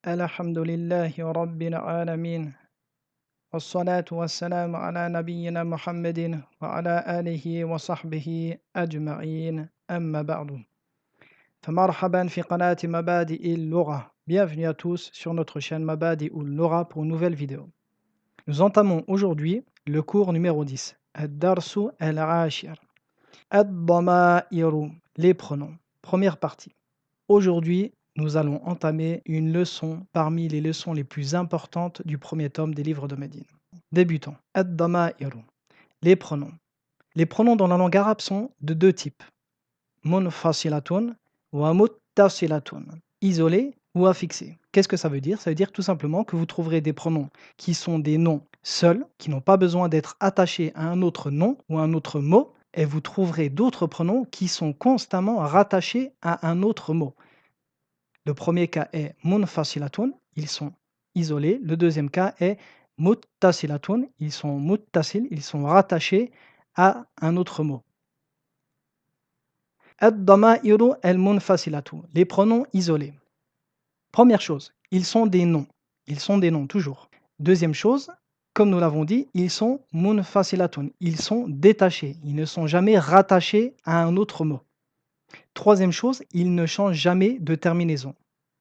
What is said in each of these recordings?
الحمد لله رب العالمين والصلاة والسلام على نبينا محمد وعلى آله وصحبه أجمعين أما بعد فمرحبا في قناة مبادئ اللغة. Bienvenue à tous sur notre chaîne Mabadi ou Lora pour une nouvelle vidéo. Nous entamons aujourd'hui le cours numéro 10, Ad-Darsu al-Ashir. Ad-Damairu, les pronoms. Première partie. Aujourd'hui, nous allons entamer une leçon parmi les leçons les plus importantes du premier tome des livres de Médine. Débutons. Ad-Dama'iru, les pronoms. Les pronoms dans la langue arabe sont de deux types. Munfasilatun wa muttasilatun, isolés ou affixés. Qu'est-ce que ça veut dire? Ça veut dire tout simplement que vous trouverez des pronoms qui sont des noms seuls, qui n'ont pas besoin d'être attachés à un autre nom ou un autre mot, et vous trouverez d'autres pronoms qui sont constamment rattachés à un autre mot. Le premier cas est munfasilatun, ils sont isolés. Le deuxième cas est muttasilatun, ils sont muttasil, ils sont rattachés à un autre mot. Ad-dama'iru al-munfasilatu, les pronoms isolés. Première chose, ils sont des noms. Ils sont des noms toujours. Deuxième chose, comme nous l'avons dit, ils sont munfasilatun, ils sont détachés. Ils ne sont jamais rattachés à un autre mot. Troisième chose, ils ne changent jamais de terminaison.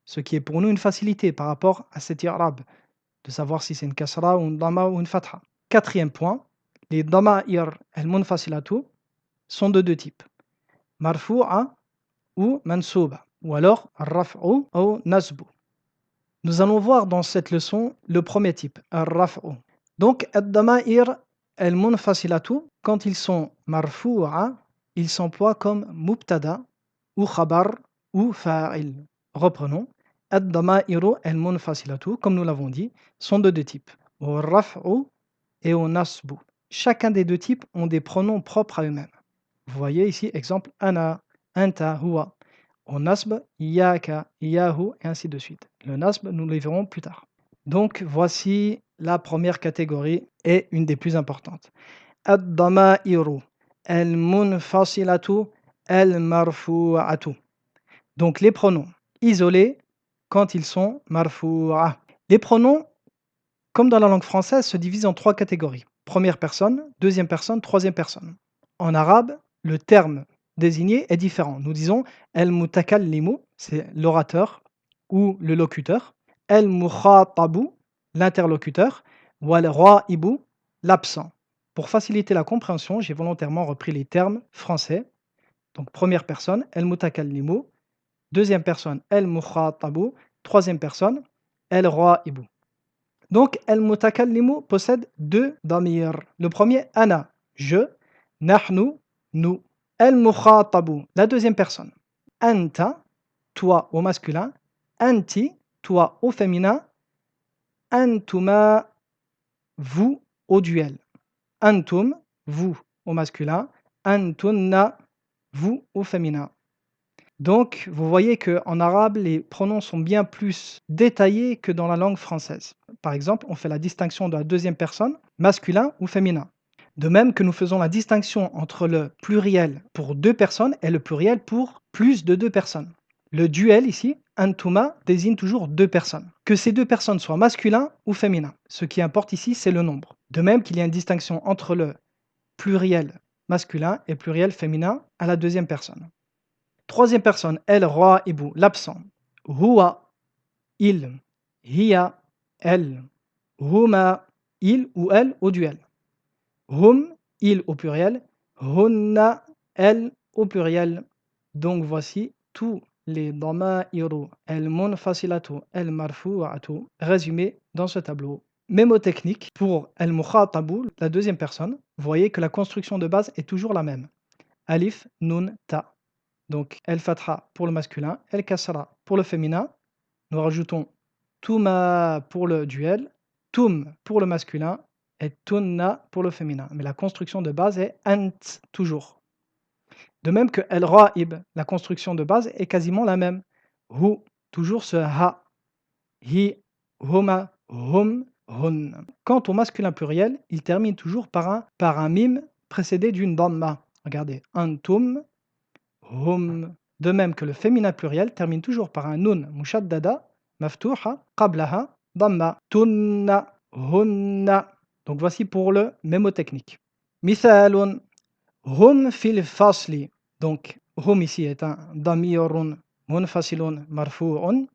Ce qui est pour nous une facilité par rapport à cet i'rab, de savoir si c'est une kasra ou une dama ou une fatha. Quatrième point, les dama'ir al-munfasilatu sont de deux types. Marfu'a ou mansouba, ou alors raf'u ou nasbu. Nous allons voir dans cette leçon le premier type, raf'u. Donc, ad-dama'ir al-munfasilatu, quand ils sont marfu'a, ils s'emploient comme mubtada ou khabar ou fa'il. Reprenons. Ad-dama'iru al-munfasilatu, comme nous l'avons dit, sont de deux types, au raf'u et au nasbu. Chacun des deux types ont des pronoms propres à eux-mêmes. Vous voyez ici, exemple, ana, anta, huwa. Au nasb, iyaka, iyahu, et ainsi de suite. Le nasb, nous le verrons plus tard. Donc, voici la première catégorie et une des plus importantes. Ad-dama'iru al-munfasilatu al-marfu'atu. Donc, les pronoms isolés quand ils sont marfu'a. Les pronoms, comme dans la langue française, se divisent en trois catégories. Première personne, deuxième personne, troisième personne. En arabe, le terme désigné est différent. Nous disons el-mutakallimu, c'est l'orateur ou le locuteur. El-mukhatabu, l'interlocuteur. Wal-ra'ibu, l'absent. Pour faciliter la compréhension, j'ai volontairement repris les termes français. Donc première personne, el-mutakallimu. Deuxième personne, el-mukhatabu. Troisième personne, el-ra'ibu. Donc, el-mutakallimu possède deux damir. Le premier, ana, je, nahnu, nous. El-mukhatabu, la deuxième personne. Anta, toi au masculin. Anti, toi au féminin. Antuma, vous au duel. Antum, vous au masculin. Antunna, vous au féminin. Donc, vous voyez qu'en arabe, les pronoms sont bien plus détaillés que dans la langue française. Par exemple, on fait la distinction de la deuxième personne, masculin ou féminin. De même que nous faisons la distinction entre le pluriel pour deux personnes et le pluriel pour plus de deux personnes. Le duel ici, antuma, désigne toujours deux personnes. Que ces deux personnes soient masculins ou féminins. Ce qui importe ici, c'est le nombre. De même qu'il y a une distinction entre le pluriel masculin et pluriel féminin à la deuxième personne. Troisième personne, el-ra'ibu, l'absent. Huwa, il. Hiya, elle. Huma, il ou elle au duel. Hum, il au pluriel. Hunna, elle au pluriel. Donc voici tous les dama'iru, el-munfasilatu, el-marfu'atu résumés dans ce tableau. Mémotechnique pour el-mukhatabu, la deuxième personne. Vous voyez que la construction de base est toujours la même. Alif, nun, ta. Donc, el-fatha pour le masculin, el-kasra pour le féminin. Nous rajoutons tuma pour le duel, tum pour le masculin et tunna pour le féminin. Mais la construction de base est ant toujours. De même que el-ra'ib, la construction de base est quasiment la même. Hu, toujours ce ha. Hi, huma, hum, hun. Quant au masculin pluriel, il termine toujours par un mime précédé d'une damma. Regardez, antum, hum. De même que le féminin pluriel termine toujours par un nun mushaddada مفتوحة قبلها ضمة تن هن. Donc voici pour le mémotechnique. مثال هم في الفصل. Donc هم ici est un ضمير منفصل مرفوع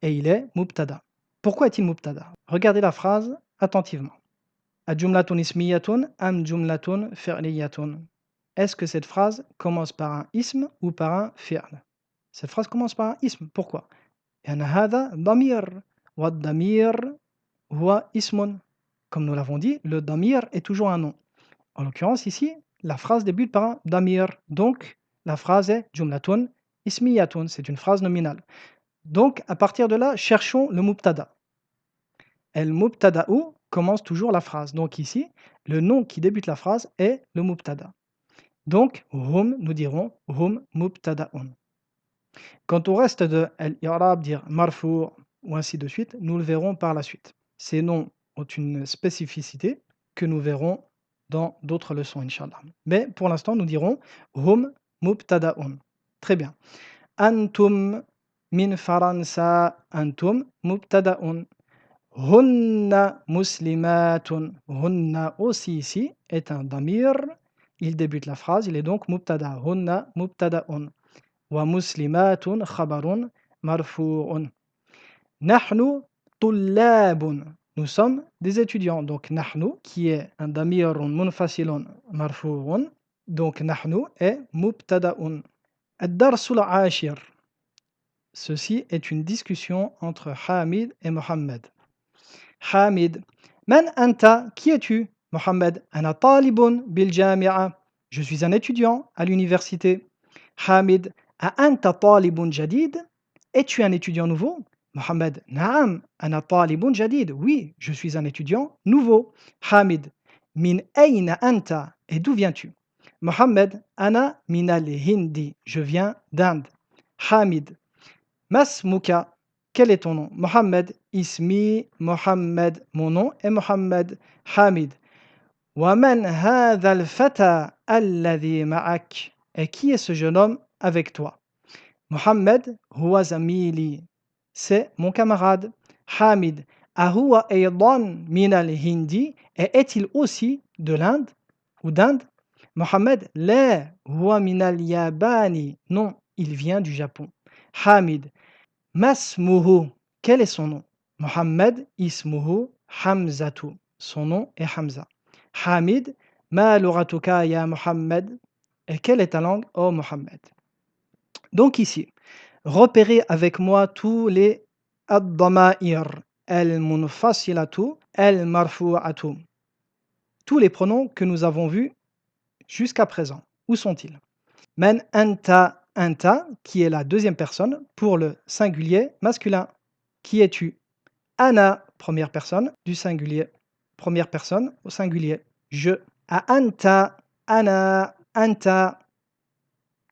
et il est مبتدأ. Pourquoi est-il مبتدأ? Regardez la phrase attentivement. الجملة اسمية أم جملة فعلية? Est-ce que cette phrase commence par un ism ou par un fi'l? Cette phrase commence par un ism. Pourquoi? لأن هذا ضمير والضمير هو اسم. Comme nous l'avons dit, le damir est toujours un nom. En l'occurrence ici, la phrase débute par un damir. Donc, la phrase est jumlatun ismiyatun. C'est une phrase nominale. Donc, à partir de là, cherchons le mubtada. El mubtada'u commence toujours la phrase. Donc ici, le nom qui débute la phrase est le mubtada. Donc, hum, nous dirons hum mubtada'un. Quant au reste de al-i'rab, dire marfou ou ainsi de suite, nous le verrons par la suite. Ces noms ont une spécificité que nous verrons dans d'autres leçons, Inch'Allah. Mais pour l'instant, nous dirons hum mubtada'un. Très bien. Antum min faransa, antum mubtada'un. Hunna muslimatun. Hunna aussi ici est un damir. Il débute la phrase, il est donc mubtada. Hunna mubtada'un. Wa muslimatun khabarun marfu'un. Nahnu tullabun. Nous sommes des étudiants. Donc nahnu qui est un damirun munfasilun marfu'un. Donc nahnu est mubtada'un. Ad-darsul ashir. Ceci est une discussion entre Hamid et Mohammed. Hamid. Man anta, qui es-tu? Mohammed. Ana talibun bil jami'a. Je suis un étudiant à l'université. Hamid. A anta talibun jadid? Es-tu un étudiant nouveau? Mohammed. Naam, ana talibun jadid. Oui, je suis un étudiant nouveau. Hamid. Min ayna anta? Et d'où viens-tu? Mohammed. Ana min al-Hindi. Je viens d'Inde. Hamid. Masmuka. Quel est ton nom? Mohammed. Ismi Mohammed. Mon nom est Mohammed. Hamid. Waman hadha al-fata alladhi ma'ak? Et qui est ce jeune homme avec toi? Mohammed. Huwa zamili. C'est mon camarade. Hamid. Ahuwa aydan min al-Hindi? Et est-il aussi de l'Inde ou d'Inde? Mohammed. La huwa min al-Yabani. Non, il vient du Japon. Hamid. Masmuhu, quel est son nom? Mohammed ismuhu Hamzatu. Son nom est Hamza. Hamid, ma lughatuka ya Mohammed? Et quelle est ta langue, ô Mohammed? Donc ici, repérez avec moi tous les ad-dama'ir, al-munfasilatu, al-marfu'atu. Tous les pronoms que nous avons vus jusqu'à présent. Où sont-ils? Man anta. Anta, qui est la deuxième personne pour le singulier masculin. Qui es-tu? Ana, première personne du singulier. Première personne au singulier. Je. A anta, ana, anta.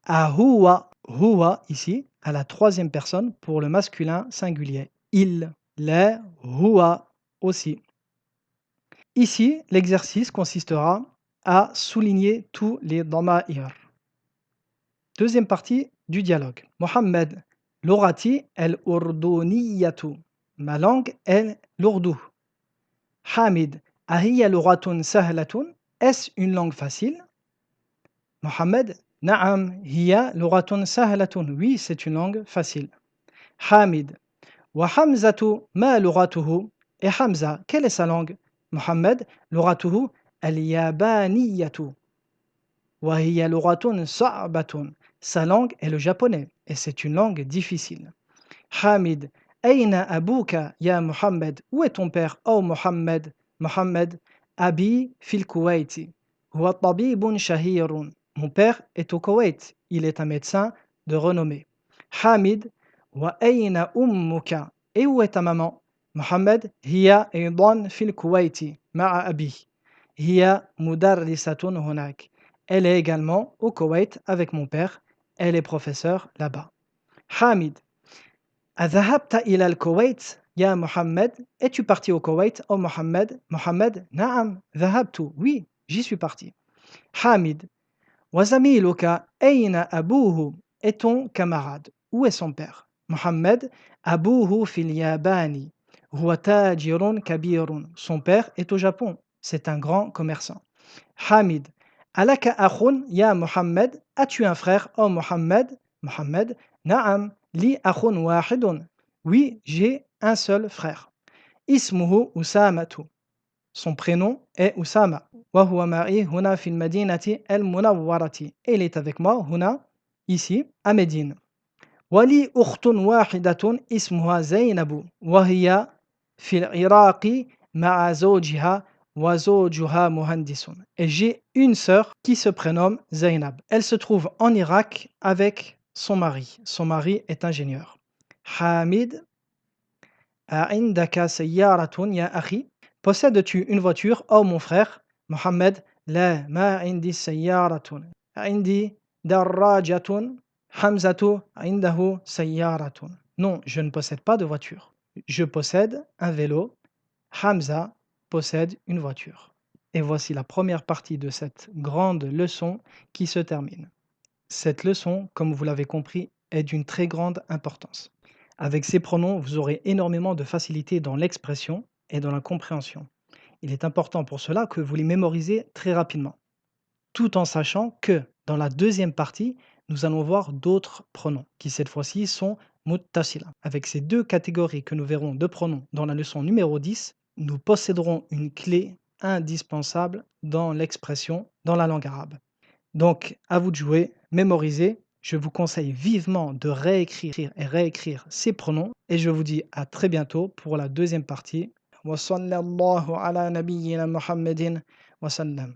A huwa, huwa ici, à la troisième personne pour le masculin singulier. Il, les, huwa aussi. Ici, l'exercice consistera à souligner tous les dama'ir. Deuxième partie du dialogue. Mohammed, l'orati al-urduniyatu. Ma langue est l'ourdou. Hamid, ahiya luratun sahlatun. Est-ce une langue facile? Mohammed, na'am, hiya luratun sahlatun. Oui, c'est une langue facile. Hamid, wa Hamzatu, ma luratuhu? Et Hamza, quelle est sa langue? Mohammed, luratuhu al-yabaniyatu. Wa hiya luratun sa'batun. Sa langue est le japonais et c'est une langue difficile. Hamid, Aina abuka ya Mohammed? Où est ton père, oh Mohammed? Mohammed, Abi fil Kuwaiti. Huwa tabibun shahirun. Mon père est au Koweït. Il est un médecin de renommée. Hamid, wa aina ummuka? Et où est ta maman? Mohammed, hiya aydan fil Kuwaiti ma'a abi. Hiya mudarrisatun hunak. Elle est également au Koweït avec mon père. Elle est professeure là-bas. Hamid. Adhahabta ila al-Koweït, ya Mohammed? Es-tu parti au Koweït, oh Mohammed? Mohammed, na'am, dhahabtu. Oui, j'y suis parti. Hamid. Wazamiluka, ayna abuhu? Et ton camarade? Où est son père? Mohammed. Abuhu fil yabani. Huwa tajirun kabirun. Son père est au Japon. C'est un grand commerçant. Hamid. Alaka akhun ya Muhammad. As-tu un frère, oh Muhammad? Muhammad. Naam. Li akhun wahidun. Oui, j'ai un seul frère. Ismuhu Usamatu. Son prénom est Usama. Wa huwa ma'i huna fil madinati al-munawwarati. Et il est avec moi, huna, ici, à Médine. Wali ukhtun wahidatun ismuha Zainabu. Wa hiya fil Iraqi ma'a zawjiha wa zawjuha muhandisun. Et j'ai une sœur qui se prénomme Zainab. Elle se trouve en Irak avec son mari. Son mari est ingénieur. Hamid. A'indaka sayyaratun ya akhi. Possèdes-tu une voiture, oh mon frère? Mohammed, la ma indi sayyaratun. Indi darrajatun. Hamzatu indahu sayyaratun. Non, je ne possède pas de voiture. Je possède un vélo. Hamza possède une voiture. Et voici la première partie de cette grande leçon qui se termine. Cette leçon, comme vous l'avez compris, est d'une très grande importance. Avec ces pronoms, vous aurez énormément de facilité dans l'expression et dans la compréhension. Il est important pour cela que vous les mémorisez très rapidement, tout en sachant que dans la deuxième partie, nous allons voir d'autres pronoms qui cette fois-ci sont muttasila. Avec ces deux catégories que nous verrons de pronoms dans la leçon numéro 10, nous posséderons une clé indispensable dans l'expression dans la langue arabe. Donc, à vous de jouer, mémorisez. Je vous conseille vivement de réécrire et réécrire ces pronoms et je vous dis à très bientôt pour la deuxième partie. Wa sallallahu ala nabiyyina Muhammadin wa sallam.